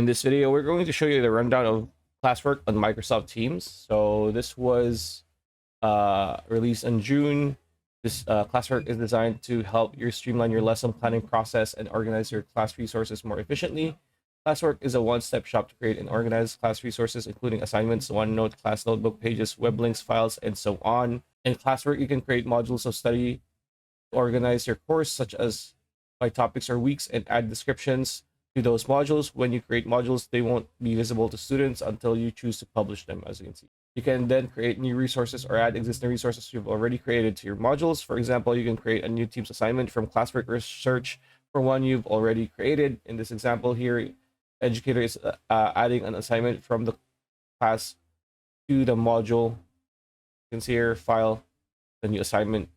In this video, we're going to show you the rundown of Classwork on Microsoft Teams. So this was released in June. This Classwork is designed to help you streamline your lesson planning process and organize your class resources more efficiently. Classwork is a one-step shop to create and organize class resources, including assignments, OneNote, class notebook pages, web links, files, and so on. In Classwork, you can create modules of study, organize your course, such as by topics or weeks, and add descriptions to those modules. When you create modules, they won't be visible to students until you choose to publish them, as you can see. You can then create new resources or add existing resources you've already created to your modules. For example, you can create a new Teams assignment from Classwork research for one you've already created. In this example here, educator is adding an assignment from the class to the module. You can see here, file, the new assignment.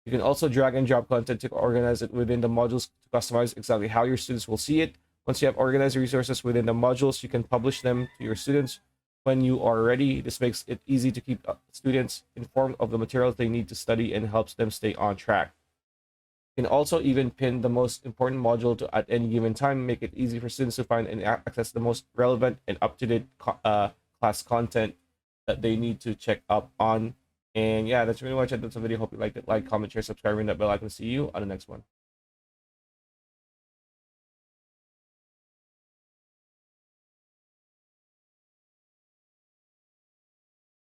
You can also drag and drop content to organize it within the modules to customize exactly how your students will see it. Once you have organized resources within the modules, you can publish them to your students when you are ready. This makes it easy to keep students informed of the materials they need to study and helps them stay on track. You can also even pin the most important module to at any given time, make it easy for students to find and access the most relevant and up-to-date class content that they need to check up on. And yeah, that's pretty much it. That's the video. Hope you liked it. Like, comment, share, subscribe, ring that bell icon. See you on the next one.